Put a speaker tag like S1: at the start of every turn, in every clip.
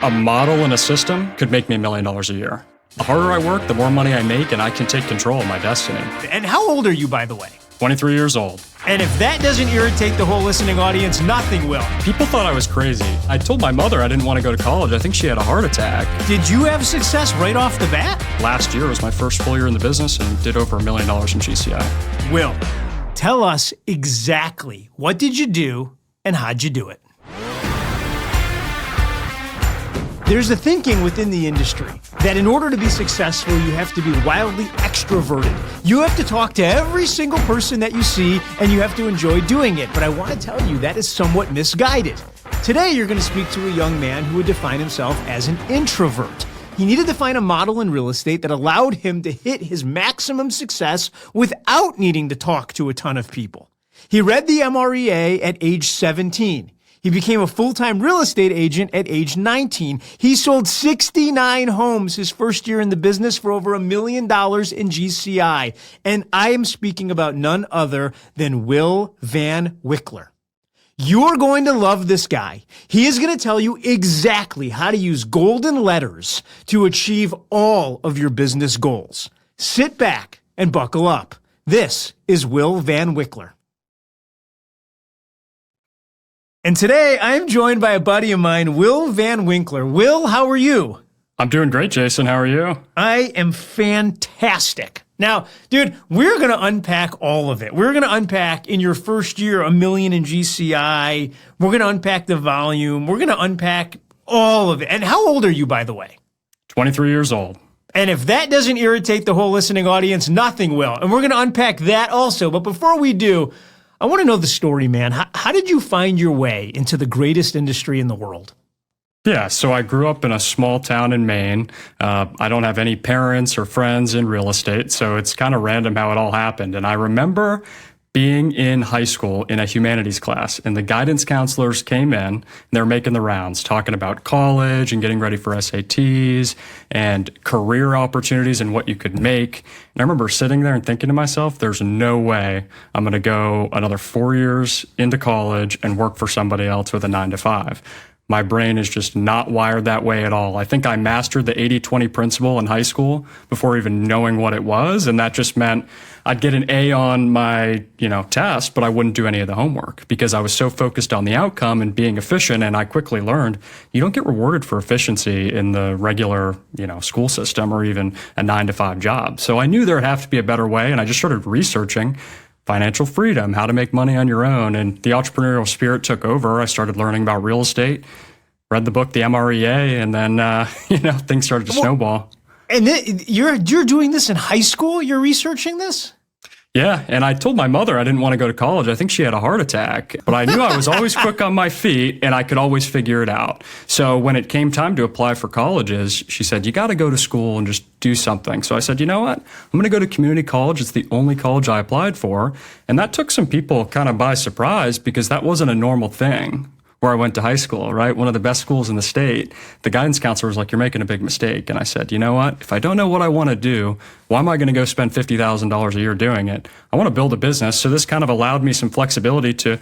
S1: A model and a system could make me $1 million a year. The harder I work, the more money I make, and I can take control of my destiny.
S2: And how old are you, by the way?
S1: 23 years old.
S2: And if that doesn't irritate the whole listening audience, nothing will.
S1: People thought I was crazy. I told my mother I didn't want to go to college. I think she had a heart attack.
S2: Did you have success right off the bat?
S1: Last year was my first full year in the business and did over $1 million in GCI.
S2: Will, tell us exactly what did you do and how'd you do it? There's a thinking within the industry that in order to be successful, you have to be wildly extroverted. You have to talk to every single person that you see, and you have to enjoy doing it. But I want to tell you that is somewhat misguided. Today, you're going to speak to a young man who would define himself as an introvert. He needed to find a model in real estate that allowed him to hit his maximum success without needing to talk to a ton of people. He read the MREA at age 17. He became a full-time real estate agent at age 19. He sold 69 homes his first year in the business for over $1 million in GCI. And I am speaking about none other than Will Van Wickler. You're going to love this guy. He is going to tell you exactly how to use golden letters to achieve all of your business goals. Sit back and buckle up. This is Will Van Wickler. And today, I'm joined by a buddy of mine, Will Van Wickler. Will, how are you?
S1: I'm doing great, Jason. How are you?
S2: I am fantastic. Now, dude, we're going to unpack all of it. We're going to unpack in your first year $1 million in GCI. We're going to unpack the volume. We're going to unpack all of it. And how old are you, by the way?
S1: 23 years old.
S2: And if that doesn't irritate the whole listening audience, nothing will. And we're going to unpack that also. But before we do, I want to know the story, man. How did you find your way into the greatest industry in the world?
S1: Yeah, so I grew up in a small town in Maine. I don't have any parents or friends in real estate, so it's kind of random how it all happened. And I remember being in high school in a humanities class, and the guidance counselors came in, and they were making the rounds, talking about college and getting ready for SATs and career opportunities and what you could make. And I remember sitting there and thinking to myself, there's no way I'm going to go another 4 years into college and work for somebody else with a 9-to-5. My brain is just not wired that way at all. I think I mastered the 80-20 principle in high school before even knowing what it was. And that just meant I'd get an A on my, test, but I wouldn't do any of the homework because I was so focused on the outcome and being efficient. And I quickly learned you don't get rewarded for efficiency in the regular, school system or even a 9-to-5 job. So I knew there'd have to be a better way. And I just started researching financial freedom, how to make money on your own. And the entrepreneurial spirit took over. I started learning about real estate, read the book, the MREA, and then, things started to snowball.
S2: And you're doing this in high school? You're researching this?
S1: Yeah, and I told my mother I didn't want to go to college. I think she had a heart attack, but I knew I was always quick on my feet and I could always figure it out. So when it came time to apply for colleges, she said, you got to go to school and just do something. So I said, you know what? I'm going to go to community college. It's the only college I applied for. And that took some people kind of by surprise because that wasn't a normal thing where I went to high school, right? One of the best schools in the state. The guidance counselor was like, you're making a big mistake. And I said, you know what? If I don't know what I want to do, why am I going to go spend $50,000 a year doing it? I want to build a business. So this kind of allowed me some flexibility to,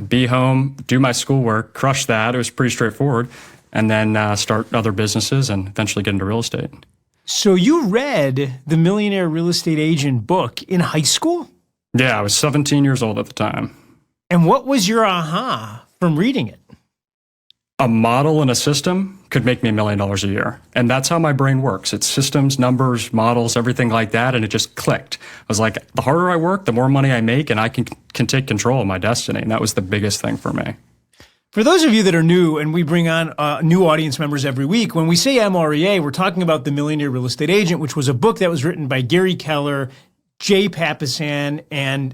S1: be home, do my schoolwork, crush that. It was pretty straightforward. And then start other businesses and eventually get into real estate.
S2: So you read the Millionaire Real Estate Agent book in high school?
S1: Yeah, I was 17 years old at the time.
S2: And what was your aha from reading it?
S1: A model and a system could make me $1 million a year. And that's how my brain works. It's systems, numbers, models, everything like that. And it just clicked. I was like, the harder I work, the more money I make, and I can take control of my destiny. And that was the biggest thing for me.
S2: For those of you that are new, and we bring on new audience members every week, when we say MREA, we're talking about the Millionaire Real Estate Agent, which was a book that was written by Gary Keller, Jay Papasan, and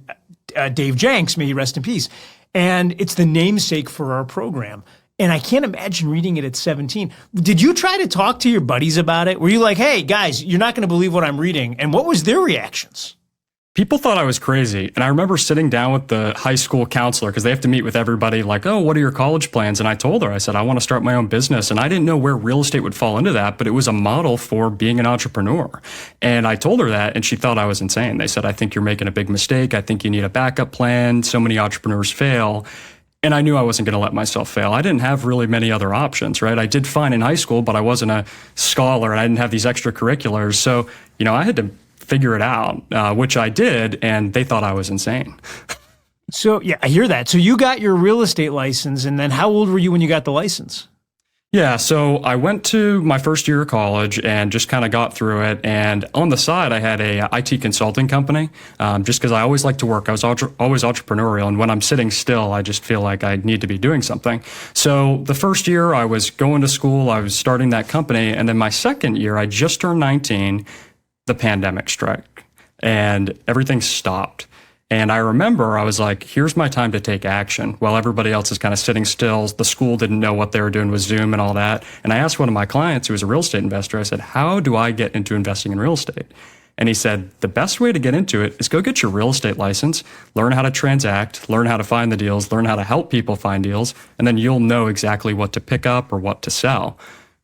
S2: Dave Jenks, may he rest in peace. And it's the namesake for our program. And I can't imagine reading it at 17. Did you try to talk to your buddies about it? Were you like, hey, guys, you're not going to believe what I'm reading? And what was their reactions?
S1: People thought I was crazy. And I remember sitting down with the high school counselor because they have to meet with everybody like, oh, what are your college plans? And I told her, I said, I want to start my own business. And I didn't know where real estate would fall into that, but it was a model for being an entrepreneur. And I told her that, and she thought I was insane. They said, I think you're making a big mistake. I think you need a backup plan. So many entrepreneurs fail. And I knew I wasn't going to let myself fail. I didn't have really many other options, right? I did fine in high school, but I wasn't a scholar and I didn't have these extracurriculars. So, I had to figure it out, which I did, and they thought I was insane.
S2: So, yeah, I hear that. So you got your real estate license, and then how old were you when you got the license?
S1: Yeah, so I went to my first year of college and just kind of got through it. And on the side, I had a IT consulting company, just because I always like to work. I was always entrepreneurial, and when I'm sitting still, I just feel like I need to be doing something. So the first year, I was going to school, I was starting that company, and then my second year, I just turned 19, the pandemic struck, and everything stopped. And I remember I was like, here's my time to take action while everybody else is kind of sitting still. The school didn't know what they were doing with Zoom and all that. And I asked one of my clients who was a real estate investor, I said, how do I get into investing in real estate? And he said, the best way to get into it is go get your real estate license, learn how to transact, learn how to find the deals, learn how to help people find deals, and then you'll know exactly what to pick up or what to sell.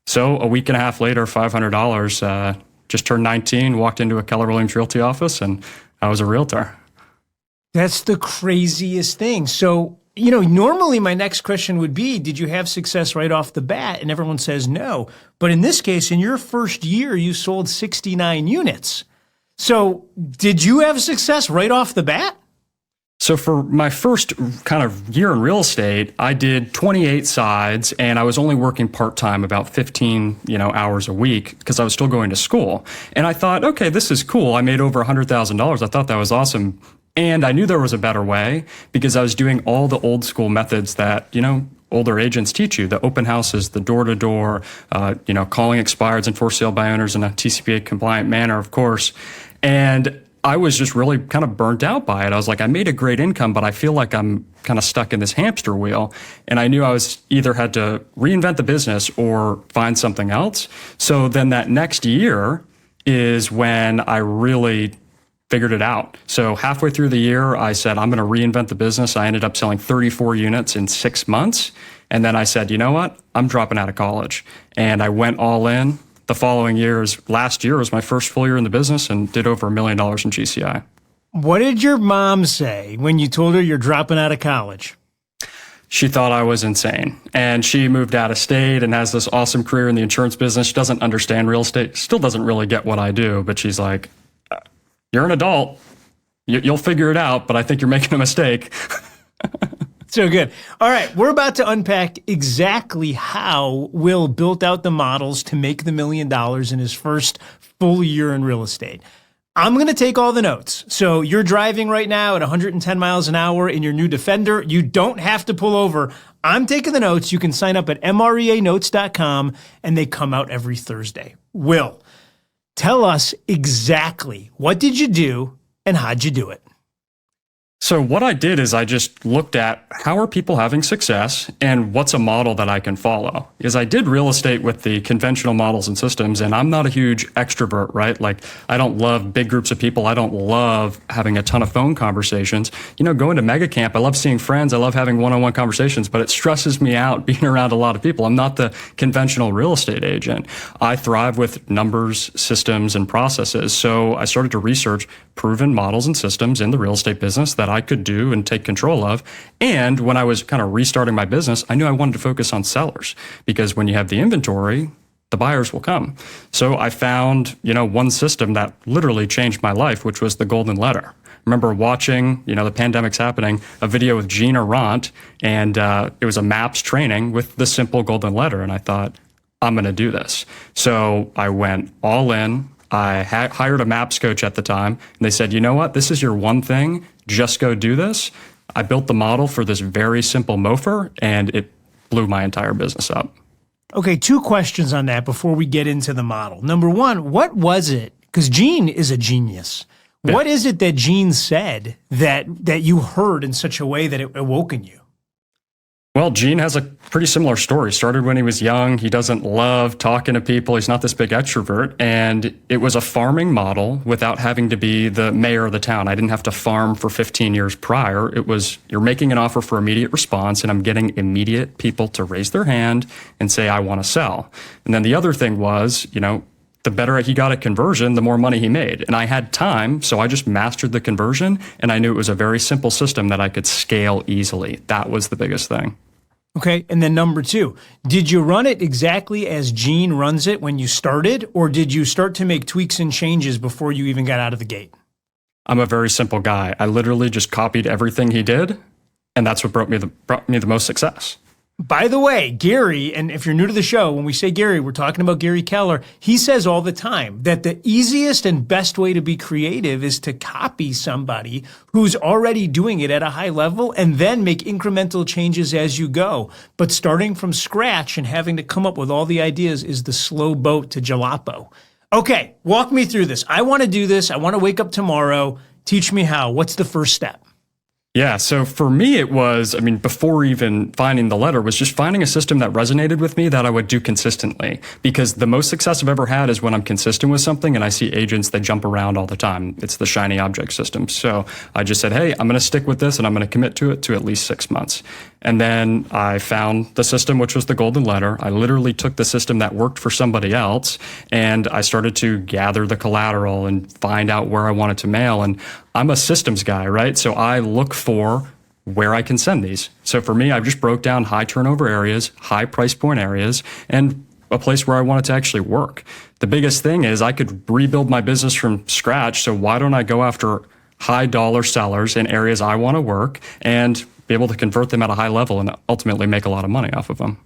S1: So a week and a half later, $500, just turned 19, walked into a Keller Williams Realty office, and I was a realtor.
S2: That's the craziest thing. So, normally my next question would be, did you have success right off the bat? And everyone says no. But in this case, in your first year, you sold 69 units. So did you have success right off the bat?
S1: So for my first kind of year in real estate, I did 28 sides, and I was only working part-time, about 15, hours a week, because I was still going to school. And I thought, okay, this is cool. I made over $100,000. I thought that was awesome. And I knew there was a better way because I was doing all the old school methods that, older agents teach you, the open houses, the door-to-door, calling expireds and for sale by owners in a TCPA compliant manner, of course. And I was just really kind of burnt out by it. I was like, I made a great income, but I feel like I'm kind of stuck in this hamster wheel. And I knew I was either had to reinvent the business or find something else. So then that next year is when I really figured it out. So halfway through the year, I said, I'm going to reinvent the business. I ended up selling 34 units in 6 months. And then I said, you know what? I'm dropping out of college. And I went all in. The following last year was my first full year in the business and did over $1 million in GCI.
S2: What did your mom say when you told her you're dropping out of college?
S1: She thought I was insane. And she moved out of state and has this awesome career in the insurance business. She doesn't understand real estate, still doesn't really get what I do, but she's like, you're an adult. You'll figure it out, but I think you're making a mistake.
S2: So good. All right, we're about to unpack exactly how Will built out the models to make the $1 million in his first full year in real estate. I'm going to take all the notes. So you're driving right now at 110 miles an hour in your new Defender. You don't have to pull over. I'm taking the notes. You can sign up at MREAnotes.com, and they come out every Thursday. Will, tell us exactly what did you do and how'd you do it?
S1: So what I did is I just looked at how are people having success and what's a model that I can follow. Because I did real estate with the conventional models and systems, and I'm not a huge extrovert, right? Like, I don't love big groups of people. I don't love having a ton of phone conversations. Going to mega camp, I love seeing friends. I love having one-on-one conversations, but it stresses me out being around a lot of people. I'm not the conventional real estate agent. I thrive with numbers, systems, and processes. So I started to research proven models and systems in the real estate business that I could do and take control of. And when I was kind of restarting my business, I knew I wanted to focus on sellers, because when you have the inventory, the buyers will come. So I found, one system that literally changed my life, which was the golden letter. I remember watching, the pandemic's happening, a video with Gina Ront, and it was a MAPS training with the simple golden letter. And I thought, I'm going to do this. So I went all in. I hired a MAPS coach at the time, and they said, you know what, this is your one thing, just go do this. I built the model for this very simple MOFR, and it blew my entire business up.
S2: Okay, 2 questions on that before we get into the model. Number one, what was it? Because Gene is a genius. Yeah. What is it that Gene said that you heard in such a way that it awoke in you?
S1: Well, Gene has a pretty similar story. Started when he was young. He doesn't love talking to people. He's not this big extrovert. And it was a farming model without having to be the mayor of the town. I didn't have to farm for 15 years prior. It was, you're making an offer for immediate response, and I'm getting immediate people to raise their hand and say, I want to sell. And then the other thing was, the the better he got at conversion, the more money he made. And I had time, so I just mastered the conversion, and I knew it was a very simple system that I could scale easily. That was the biggest thing.
S2: Okay, and then number 2, did you run it exactly as Gene runs it when you started, or did you start to make tweaks and changes before you even got out of the gate?
S1: I'm a very simple guy. I literally just copied everything he did, and that's what brought me the most success.
S2: By the way, Gary, and if you're new to the show, when we say Gary, we're talking about Gary Keller. He says all the time that the easiest and best way to be creative is to copy somebody who's already doing it at a high level and then make incremental changes as you go. But starting from scratch and having to come up with all the ideas is the slow boat to jalapa. Okay, walk me through this. I want to do this. I want to wake up tomorrow. Teach me how. What's the first step?
S1: Yeah, so for me, it was, before even finding the letter, was just finding a system that resonated with me that I would do consistently. Because the most success I've ever had is when I'm consistent with something and I see agents that jump around all the time. It's the shiny object system. So I just said, hey, I'm going to stick with this and I'm going to commit to it to at least 6 months. And then I found the system, which was the golden letter. I literally took the system that worked for somebody else and I started to gather the collateral and find out where I wanted to mail. And I'm a systems guy, right? So I look for where I can send these. So for me, I just broke down high turnover areas, high price point areas, and a place where I want it to actually work. The biggest thing is I could rebuild my business from scratch. So why don't I go after high dollar sellers in areas I want to work and be able to convert them at a high level and ultimately make a lot of money off of them?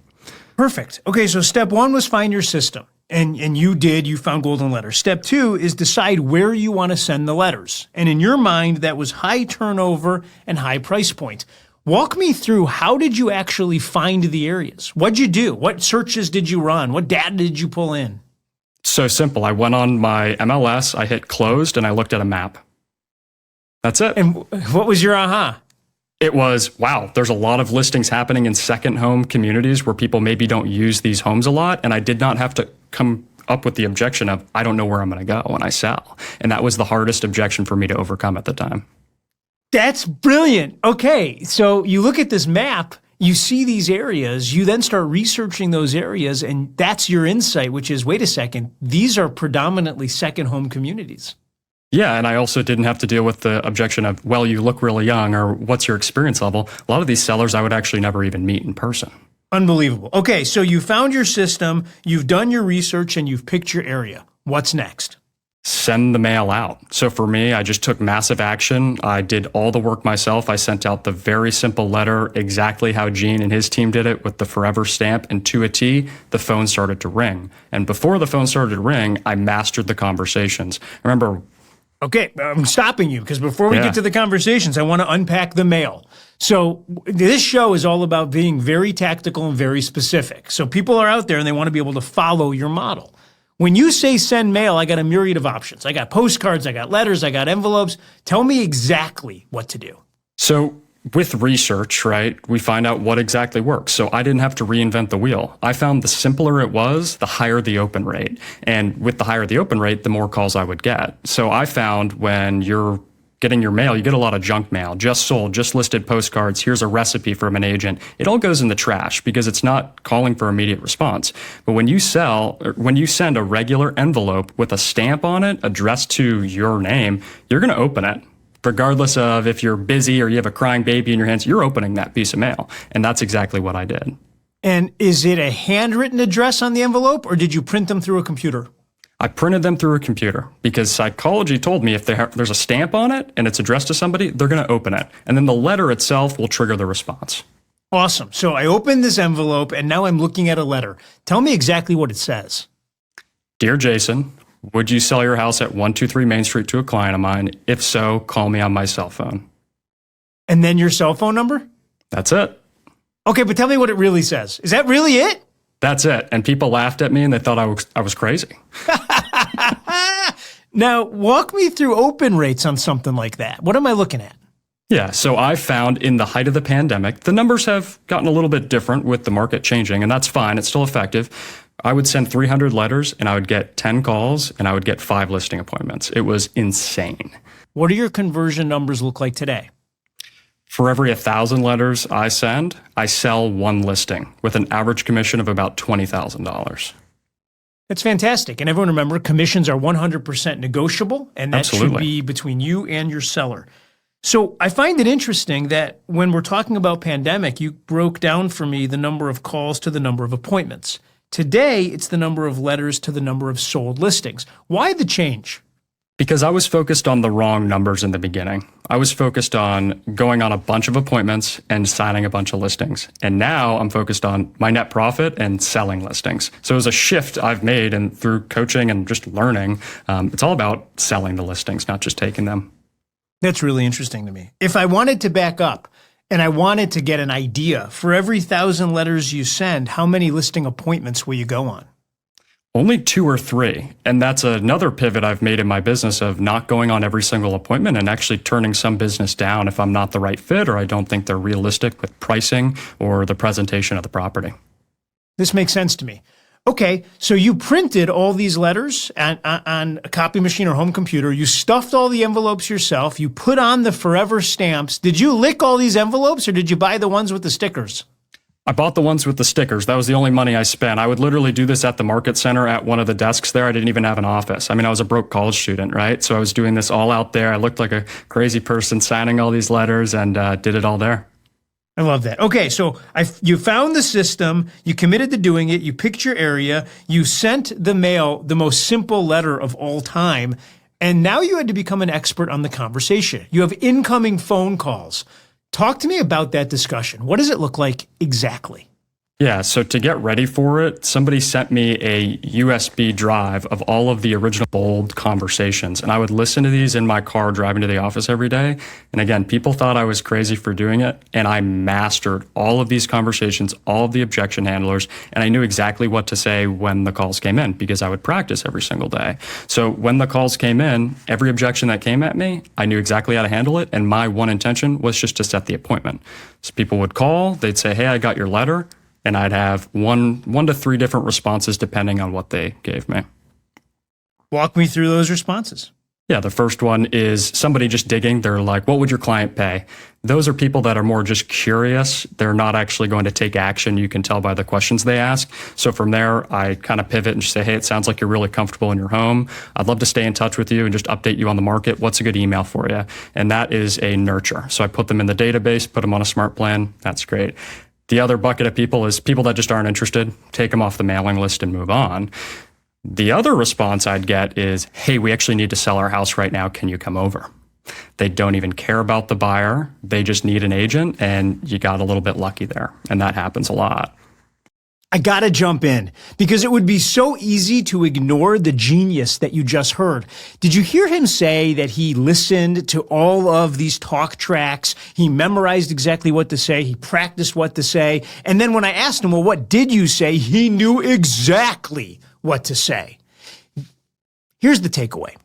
S2: Perfect. Okay, so step 1 was find your system. And you found golden letters. Step 2 is decide where you want to send the letters. And in your mind, that was high turnover and high price point. Walk me through, how did you actually find the areas? What'd you do? What searches did you run? What data did you pull in?
S1: So simple. I went on my MLS, I hit closed, and I looked at a map. That's it.
S2: And what was your aha?
S1: It was, wow, there's a lot of listings happening in second home communities where people maybe don't use these homes a lot. And I did not have to come up with the objection of, I don't know where I'm going to go when I sell. And that was the hardest objection for me to overcome at the time.
S2: That's brilliant. Okay, so you look at this map, you see these areas, you then start researching those areas, and that's your insight, which is, wait a second, these are predominantly second home communities.
S1: Yeah, and I also didn't have to deal with the objection of, well, you look really young, or what's your experience level? A lot of these sellers I would actually never even meet in person.
S2: Unbelievable. Okay, so you found your system, you've done your research, and you've picked your area. What's next?
S1: Send the mail out. So for me, I just took massive action. I did all the work myself. I sent out the very simple letter, exactly how Gene and his team did it, with the forever stamp, and to a T, the phone started to ring. And before the phone started to ring, I mastered the conversations. Remember,
S2: okay, I'm stopping you because before we get to the conversations, I want to unpack the mail. So this show is all about being very tactical and very specific. So people are out there and they want to be able to follow your model. When you say send mail, I got a myriad of options. I got postcards, I got letters, I got envelopes. Tell me exactly what to do.
S1: So with research, right, we find out what exactly works. So I didn't have to reinvent the wheel. I found the simpler it was, the higher the open rate. And with the higher the open rate, the more calls I would get. So I found when you're getting your mail, you get a lot of junk mail, just sold, just listed postcards, here's a recipe from an agent. It all goes in the trash because it's not calling for immediate response. But when you send a regular envelope with a stamp on it addressed to your name, you're going to open it. Regardless of if you're busy or you have a crying baby in your hands, you're opening that piece of mail. And that's exactly what I did.
S2: And is it a handwritten address on the envelope, or did you print them through a computer?
S1: I printed them through a computer because psychology told me if there's a stamp on it and it's addressed to somebody, they're going to open it. And then the letter itself will trigger the response.
S2: Awesome. So I opened this envelope and now I'm looking at a letter. Tell me exactly what it says.
S1: Dear Jason, would you sell your house at 123 Main Street to a client of mine? If so, call me on my cell phone.
S2: And then your cell phone number?
S1: That's it.
S2: Okay, but tell me what it really says. Is that really it?
S1: That's it. And people laughed at me and they thought I was crazy.
S2: Now, walk me through open rates on something like that. What am I looking at?
S1: Yeah, so I found in the height of the pandemic, the numbers have gotten a little bit different with the market changing, and that's fine. It's still effective. I would send 300 letters and I would get 10 calls and I would get 5 listing appointments. It was insane.
S2: What do your conversion numbers look like today?
S1: For every 1,000 letters I send, I sell 1 listing with an average commission of about $20,000.
S2: That's fantastic. And everyone remember, commissions are 100% negotiable, and that
S1: Absolutely.
S2: should be between you and your seller. So I find it interesting that when we're talking about pandemic, you broke down for me the number of calls to the number of appointments. Today, it's the number of letters to the number of sold listings. Why the change?
S1: Because I was focused on the wrong numbers in the beginning. I was focused on going on a bunch of appointments and signing a bunch of listings. And now I'm focused on my net profit and selling listings. So it was a shift I've made, and through coaching and just learning, it's all about selling the listings, not just taking them.
S2: That's really interesting to me. If I wanted to back up and I wanted to get an idea, for every 1,000 letters you send, how many listing appointments will you go on?
S1: Only 2 or 3. And that's another pivot I've made in my business of not going on every single appointment and actually turning some business down if I'm not the right fit or I don't think they're realistic with pricing or the presentation of the property.
S2: This makes sense to me. Okay, so you printed all these letters on a copy machine or home computer. You stuffed all the envelopes yourself. You put on the forever stamps. Did you lick all these envelopes, or did you buy the ones with the stickers?
S1: I bought the ones with the stickers. That was the only money I spent. I would literally do this at the market center at one of the desks there. I didn't even have an office. I mean, I was a broke college student, right? So I was doing this all out there. I looked like a crazy person signing all these letters and did it all there.
S2: I love that. Okay, so you found the system, you committed to doing it, you picked your area, you sent the mail the most simple letter of all time, and now you had to become an expert on the conversation. You have incoming phone calls. Talk to me about that discussion. What does it look like exactly?
S1: Yeah, so to get ready for it, somebody sent me a USB drive of all of the original old conversations. And I would listen to these in my car driving to the office every day. And again, people thought I was crazy for doing it. And I mastered all of these conversations, all of the objection handlers. And I knew exactly what to say when the calls came in because I would practice every single day. So when the calls came in, every objection that came at me, I knew exactly how to handle it. And my one intention was just to set the appointment. So people would call, they'd say, hey, I got your letter. And I'd have one to 3 different responses depending on what they gave me.
S2: Walk me through those responses.
S1: Yeah, the first one is somebody just digging. They're like, what would your client pay? Those are people that are more just curious. They're not actually going to take action. You can tell by the questions they ask. So from there, I kind of pivot and just say, hey, it sounds like you're really comfortable in your home. I'd love to stay in touch with you and just update you on the market. What's a good email for you? And that is a nurture. So I put them in the database, put them on a smart plan. That's great. The other bucket of people is people that just aren't interested, take them off the mailing list and move on. The other response I'd get is, hey, we actually need to sell our house right now. Can you come over? They don't even care about the buyer. They just need an agent, and you got a little bit lucky there. And that happens a lot.
S2: I gotta jump in because it would be so easy to ignore the genius that you just heard. Did you hear him say that he listened to all of these talk tracks? He memorized exactly what to say. He practiced what to say. And then when I asked him, well, what did you say? He knew exactly what to say. Here's the takeaway.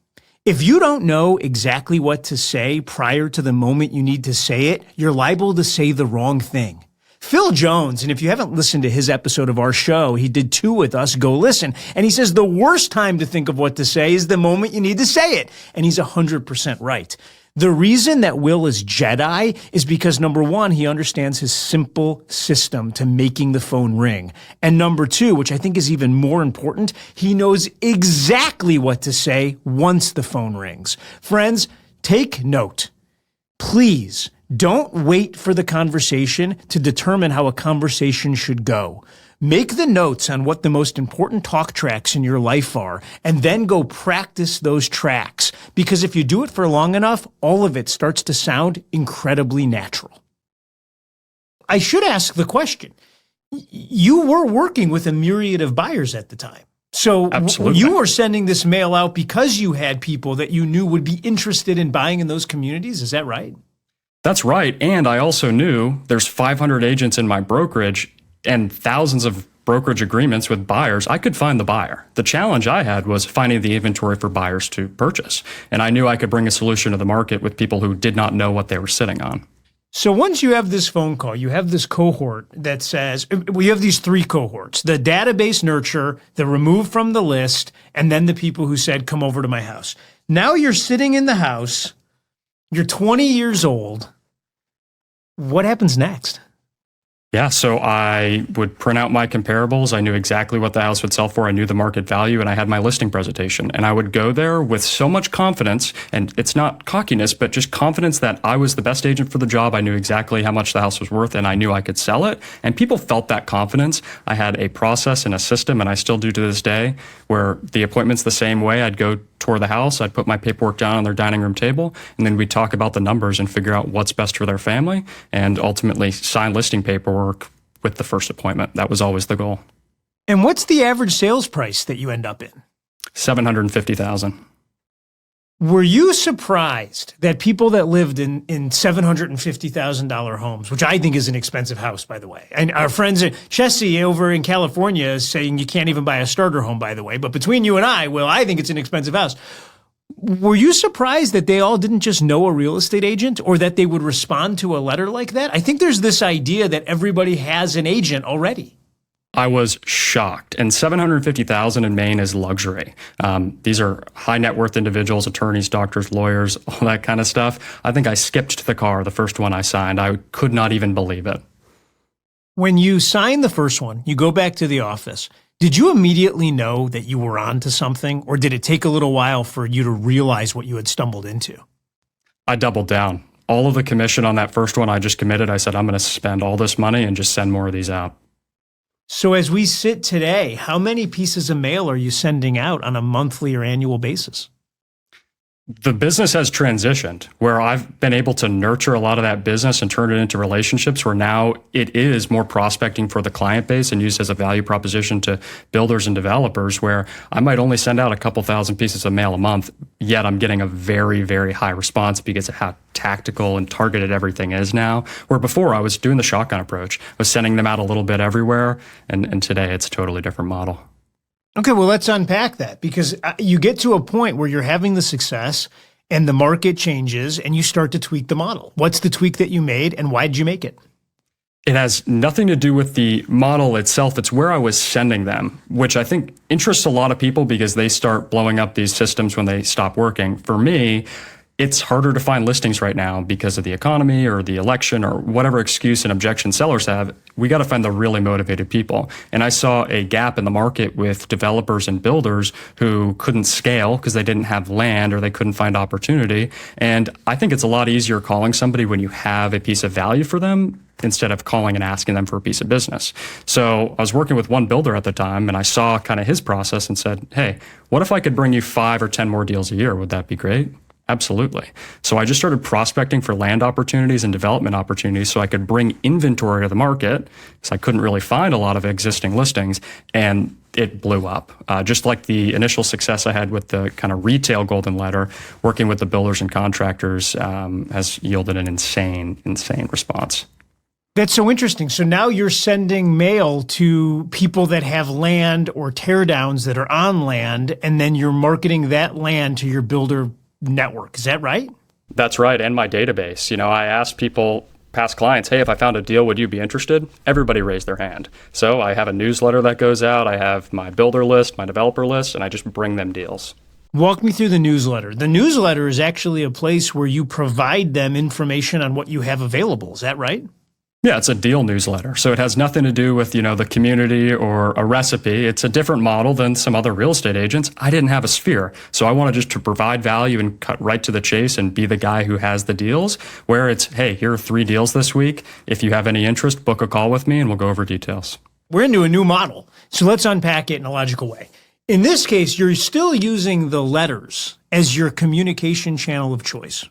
S2: If you don't know exactly what to say prior to the moment you need to say it, you're liable to say the wrong thing. Phil Jones, and if you haven't listened to his episode of our show, he did 2 with us, go listen. And he says the worst time to think of what to say is the moment you need to say it. And he's 100% right. The reason that Will is Jedi is because, number 1, he understands his simple system to making the phone ring. And number 2, which I think is even more important, he knows exactly what to say once the phone rings. Friends, take note. Please don't wait for the conversation to determine how a conversation should go. Make the notes on what the most important talk tracks in your life are, and then go practice those tracks. Because if you do it for long enough, all of it starts to sound incredibly natural. I should ask the question. You were working with a myriad of buyers at the time. So
S1: Absolutely.
S2: You were sending this mail out because you had people that you knew would be interested in buying in those communities. Is that right?
S1: That's right. And I also knew there's 500 agents in my brokerage and thousands of brokerage agreements with buyers. I could find the buyer. The challenge I had was finding the inventory for buyers to purchase. And I knew I could bring a solution to the market with people who did not know what they were sitting on.
S2: So once you have this phone call, you have this cohort that says, we have these 3 cohorts, the database nurture, the remove from the list, and then the people who said, come over to my house. Now you're sitting in the house, you're 20 years old. What happens next?
S1: Yeah, so I would print out my comparables. I knew exactly what the house would sell for. I knew the market value, and I had my listing presentation. And I would go there with so much confidence, and it's not cockiness, but just confidence that I was the best agent for the job. I knew exactly how much the house was worth, and I knew I could sell it. And people felt that confidence. I had a process and a system, and I still do to this day, where the appointment's the same way. I'd go tour the house, I'd put my paperwork down on their dining room table, and then we'd talk about the numbers and figure out what's best for their family, and ultimately sign listing paperwork with the first appointment. That was always the goal.
S2: And what's the average sales price that you end up in?
S1: $750,000.
S2: Were you surprised that people that lived in $750,000 homes, which I think is an expensive house, by the way, and our friends at Chessie over in California is saying you can't even buy a starter home, by the way, but between you and I, well, I think it's an expensive house. Were you surprised that they all didn't just know a real estate agent or that they would respond to a letter like that? I think there's this idea that everybody has an agent already.
S1: I was shocked. And $750,000 in Maine is luxury. These are high net worth individuals, attorneys, doctors, lawyers, all that kind of stuff. I think I skipped the car, the first one I signed. I could not even believe it.
S2: When you signed the first one, you go back to the office. Did you immediately know that you were on to something, or did it take a little while for you to realize what you had stumbled into?
S1: I doubled down. All of the commission on that first one I just committed. I said, I'm going to spend all this money and just send more of these out.
S2: So as we sit today, how many pieces of mail are you sending out on a monthly or annual basis?
S1: The business has transitioned where I've been able to nurture a lot of that business and turn it into relationships where now it is more prospecting for the client base and used as a value proposition to builders and developers, where I might only send out a couple thousand pieces of mail a month, yet I'm getting a very, very high response because of how tactical and targeted everything is now. Where before I was doing the shotgun approach, I was sending them out a little bit everywhere. And today it's a totally different model.
S2: Okay, well, let's unpack that, because you get to a point where you're having the success and the market changes and you start to tweak the model. What's the tweak that you made and why did you make it?
S1: It has nothing to do with the model itself. It's where I was sending them, which I think interests a lot of people because they start blowing up these systems when they stop working. For me, it's harder to find listings right now because of the economy or the election or whatever excuse and objection sellers have. We got to find the really motivated people. And I saw a gap in the market with developers and builders who couldn't scale because they didn't have land or they couldn't find opportunity. And I think it's a lot easier calling somebody when you have a piece of value for them instead of calling and asking them for a piece of business. So I was working with one builder at the time and I saw kind of his process and said, hey, what if I could bring you 5 or 10 more deals a year? Would that be great? Absolutely. So I just started prospecting for land opportunities and development opportunities so I could bring inventory to the market because I couldn't really find a lot of existing listings, and it blew up. Just like the initial success I had with the kind of retail golden letter, working with the builders and contractors has yielded an insane response.
S2: That's so interesting. So now you're sending mail to people that have land or teardowns that are on land, and then you're marketing that land to your builder network. Is that right?
S1: That's right. And my database. I asked people, past clients, hey, if I found a deal, would you be interested? Everybody raised their hand. So I have a newsletter that goes out. I have my builder list, my developer list, and I just bring them deals.
S2: Walk me through the newsletter. The newsletter is actually a place where you provide them information on what you have available. Is that right?
S1: Yeah, it's a deal newsletter. So it has nothing to do with, the community or a recipe. It's a different model than some other real estate agents. I didn't have a sphere. So I wanted just to provide value and cut right to the chase and be the guy who has the deals, where it's, hey, here are 3 deals this week. If you have any interest, book a call with me and we'll go over details.
S2: We're into a new model. So let's unpack it in a logical way. In this case, you're still using the letters as your communication channel of choice.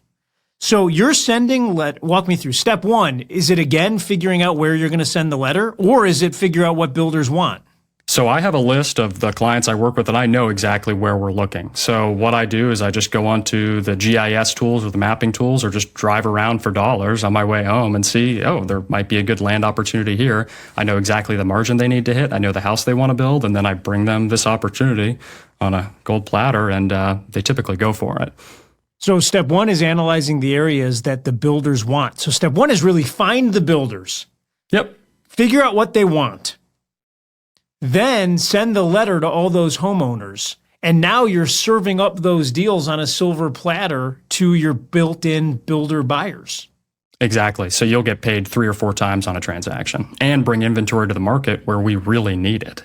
S2: So you're sending, walk me through. Step 1, is it again figuring out where you're going to send the letter, or is it figure out what builders want?
S1: So I have a list of the clients I work with and I know exactly where we're looking. So what I do is I just go onto the GIS tools or the mapping tools or just drive around for dollars on my way home and see, oh, there might be a good land opportunity here. I know exactly the margin they need to hit. I know the house they want to build, and then I bring them this opportunity on a gold platter, and they typically go for it.
S2: So step 1 is analyzing the areas that the builders want. So step 1 is really find the builders.
S1: Yep.
S2: Figure out what they want. Then send the letter to all those homeowners. And now you're serving up those deals on a silver platter to your built-in builder buyers.
S1: Exactly. So you'll get paid 3 or 4 times on a transaction and bring inventory to the market where we really need it.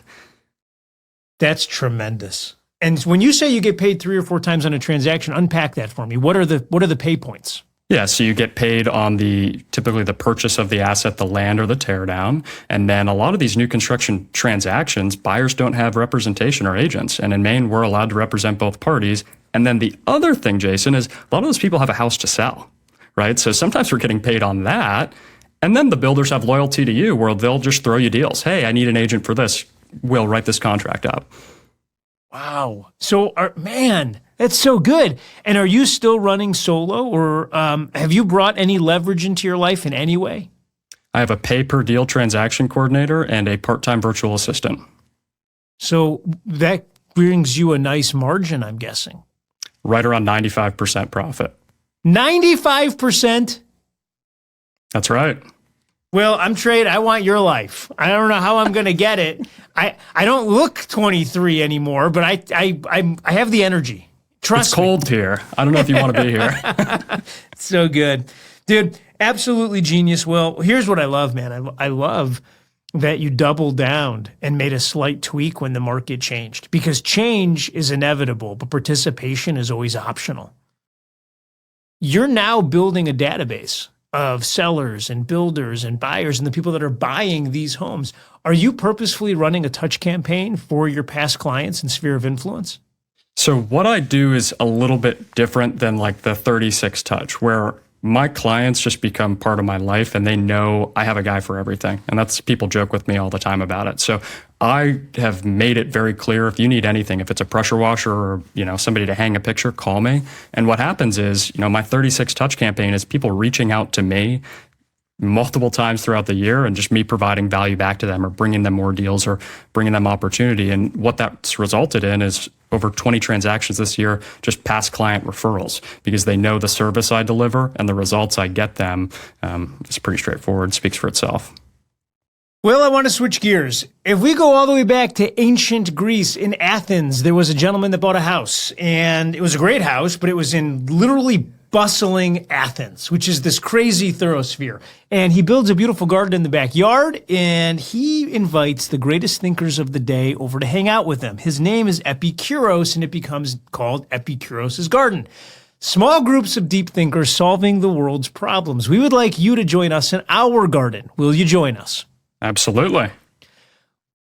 S2: That's tremendous. And when you say you get paid 3 or 4 times on a transaction, unpack that for me. What are the pay points?
S1: Yeah, so you get paid on typically the purchase of the asset, the land or the tear down. And then a lot of these new construction transactions, buyers don't have representation or agents. And in Maine, we're allowed to represent both parties. And then the other thing, Jason, is a lot of those people have a house to sell, right? So sometimes we're getting paid on that. And then the builders have loyalty to you where they'll just throw you deals. Hey, I need an agent for this. We'll write this contract up.
S2: Wow. So, man, that's so good. And are you still running solo, or have you brought any leverage into your life in any way?
S1: I have a pay-per-deal transaction coordinator and a part-time virtual assistant.
S2: So that brings you a nice margin, I'm guessing.
S1: Right around 95% profit.
S2: 95%?
S1: That's right.
S2: Well, I'm Trade. I want your life. I don't know how I'm going to get it. I don't look 23 anymore, but I have the energy. Trust me.
S1: It's cold here. I don't know if you want to be here.
S2: So good. Dude, absolutely genius. Well, here's what I love, man. I love that you doubled down and made a slight tweak when the market changed, because change is inevitable, but participation is always optional. You're now building a database of sellers and builders and buyers and the people that are buying these homes. Are you purposefully running a touch campaign for your past clients and sphere of influence?
S1: So what I do is a little bit different than like the 36 touch, where my clients just become part of my life and they know I have a guy for everything. And that's, people joke with me all the time about it. So I have made it very clear, if you need anything, if it's a pressure washer or, somebody to hang a picture, call me. And what happens is, my 36 touch campaign is people reaching out to me multiple times throughout the year and just me providing value back to them or bringing them more deals or bringing them opportunity. And what that's resulted in is over 20 transactions this year, just past client referrals, because they know the service I deliver and the results I get them. It's pretty straightforward, speaks for itself.
S2: Well, I want to switch gears. If we go all the way back to ancient Greece, in Athens, there was a gentleman that bought a house, and it was a great house, but it was in literally bustling Athens, which is this crazy thoroughfare. And he builds a beautiful garden in the backyard, and he invites the greatest thinkers of the day over to hang out with him. His name is Epikuros, and it becomes called Epikuros' Garden. Small groups of deep thinkers solving the world's problems. We would like you to join us in our garden. Will you join us?
S1: Absolutely.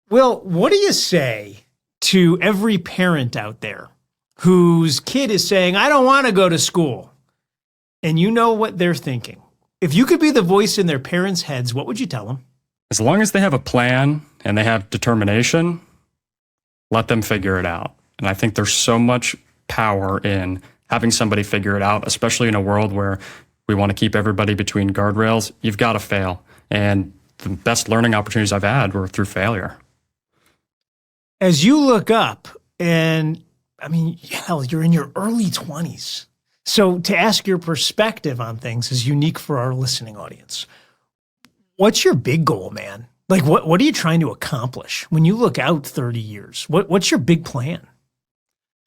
S2: Well, what do you say to every parent out there whose kid is saying, I don't want to go to school? And you know what they're thinking. If you could be the voice in their parents' heads, what would you tell them?
S1: As long as they have a plan and they have determination, let them figure it out. And I think there's so much power in having somebody figure it out, especially in a world where we want to keep everybody between guardrails. You've got to fail. And the best learning opportunities I've had were through failure.
S2: As you look up, and hell, you're in your early 20s. So to ask your perspective on things is unique for our listening audience. What's your big goal, man? Like, what are you trying to accomplish when you look out 30 years? What's your big plan?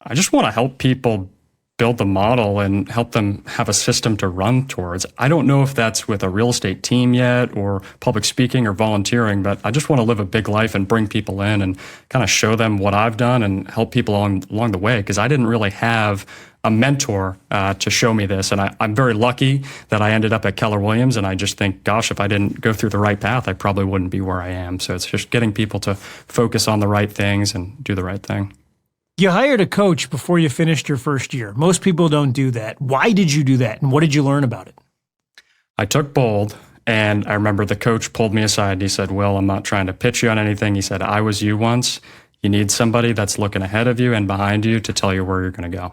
S1: I just want to help people build the model and help them have a system to run towards. I don't know if that's with a real estate team yet or public speaking or volunteering, but I just want to live a big life and bring people in and kind of show them what I've done and help people along the way, because I didn't really have a mentor to show me this. And I'm very lucky that I ended up at Keller Williams, and I just think, gosh, if I didn't go through the right path, I probably wouldn't be where I am. So it's just getting people to focus on the right things and do the right thing.
S2: You hired a coach before you finished your first year. Most people don't do that. Why did you do that? And what did you learn about it?
S1: I took bold, and I remember the coach pulled me aside and he said, Will, I'm not trying to pitch you on anything. He said, I was you once. You need somebody that's looking ahead of you and behind you to tell you where you're going to go.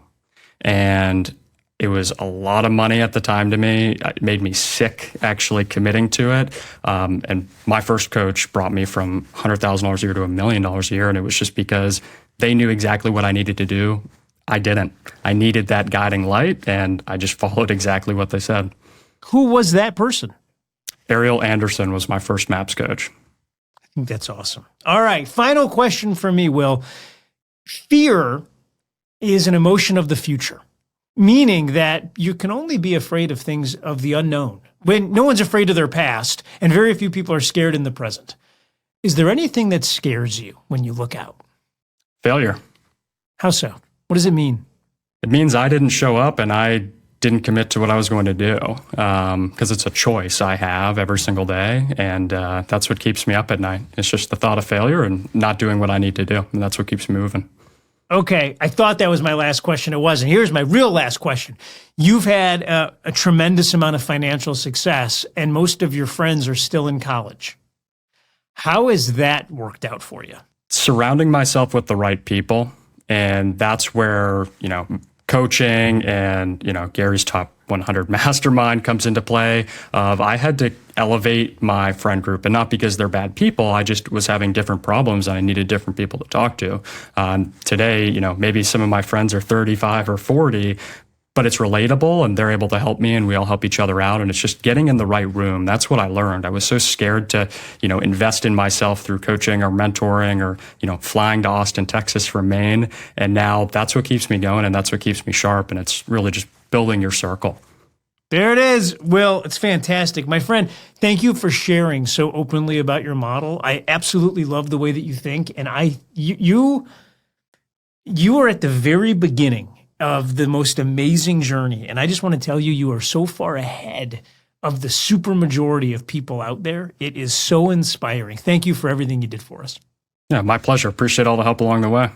S1: And it was a lot of money at the time to me. It made me sick actually committing to it. And my first coach brought me from $100,000 a year to $1 million a year. And it was just because they knew exactly what I needed to do. I didn't. I needed that guiding light, and I just followed exactly what they said.
S2: Who was that person?
S1: Ariel Anderson was my first MAPS coach.
S2: I think that's awesome. All right, final question for me, Will. Fear is an emotion of the future, meaning that you can only be afraid of things of the unknown. when no one's afraid of their past and very few people are scared in the present, is there anything that scares you when you look out?
S1: Failure.
S2: How so? What does it mean?
S1: It means I didn't show up and I didn't commit to what I was going to do, because it's a choice I have every single day, and that's what keeps me up at night. It's just the thought of failure and not doing what I need to do, and that's what keeps me moving.
S2: Okay, I thought that was my last question. It wasn't. Here's my real last question. You've had a tremendous amount of financial success, and most of your friends are still in college. How has that worked out for you?
S1: Surrounding myself with the right people, and that's where, coaching and, Gary's top 100 mastermind comes into play. I had to elevate my friend group, and not because they're bad people. I just was having different problems and I needed different people to talk to. Today, maybe some of my friends are 35 or 40, but it's relatable and they're able to help me and we all help each other out. And it's just getting in the right room. That's what I learned. I was so scared to, invest in myself through coaching or mentoring or, flying to Austin, Texas from Maine. And now that's what keeps me going and that's what keeps me sharp. And it's really just building your circle.
S2: There it is. Will, it's fantastic. My friend, thank you for sharing so openly about your model. I absolutely love the way that you think. And you are at the very beginning of the most amazing journey. And I just want to tell you, you are so far ahead of the super majority of people out there. It is so inspiring. Thank you for everything you did for us.
S1: Yeah, my pleasure. Appreciate all the help along the way.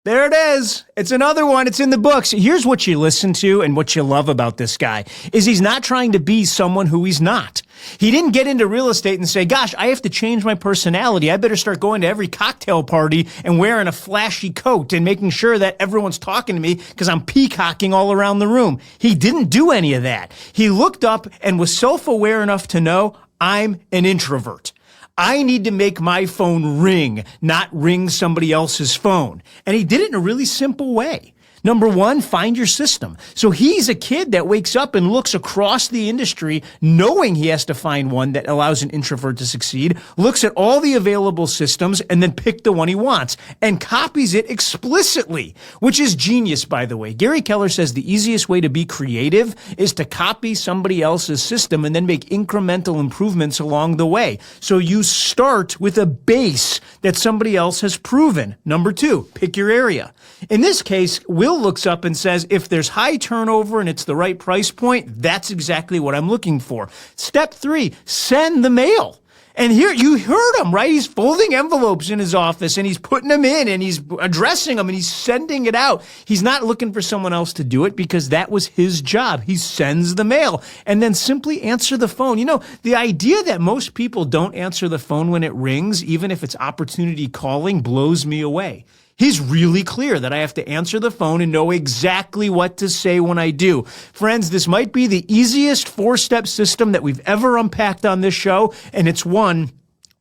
S2: There it is. It's another one. It's in the books. Here's what you listen to and what you love about this guy is he's not trying to be someone who he's not. He didn't get into real estate and say, gosh, I have to change my personality. I better start going to every cocktail party and wearing a flashy coat and making sure that everyone's talking to me because I'm peacocking all around the room. He didn't do any of that. He looked up and was self-aware enough to know I'm an introvert. I need to make my phone ring, not ring somebody else's phone. And he did it in a really simple way. Number one, find your system. So he's a kid that wakes up and looks across the industry knowing he has to find one that allows an introvert to succeed, looks at all the available systems, and then pick the one he wants and copies it explicitly, which is genius, by the way. Gary Keller says the easiest way to be creative is to copy somebody else's system and then make incremental improvements along the way. So you start with a base that somebody else has proven. Number two, pick your area. In this case, Will looks up and says, if there's high turnover and it's the right price point, that's exactly what I'm looking for. Step three, send the mail. And here, you heard him, right? He's folding envelopes in his office and he's putting them in and he's addressing them and he's sending it out. He's not looking for someone else to do it because that was his job. He sends the mail and then simply answer the phone. The idea that most people don't answer the phone when it rings, even if it's opportunity calling, blows me away. He's really clear that I have to answer the phone and know exactly what to say when I do. Friends, this might be the easiest four-step system that we've ever unpacked on this show, and it's one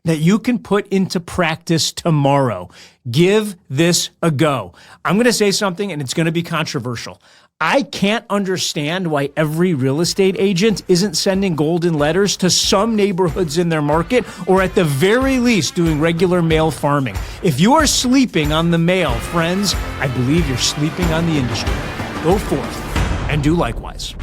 S2: that you can put into practice tomorrow. Give this a go. I'm going to say something, and it's going to be controversial. I can't understand why every real estate agent isn't sending golden letters to some neighborhoods in their market, or at the very least doing regular mail farming. If you are sleeping on the mail, friends, I believe you're sleeping on the industry. Go forth and do likewise.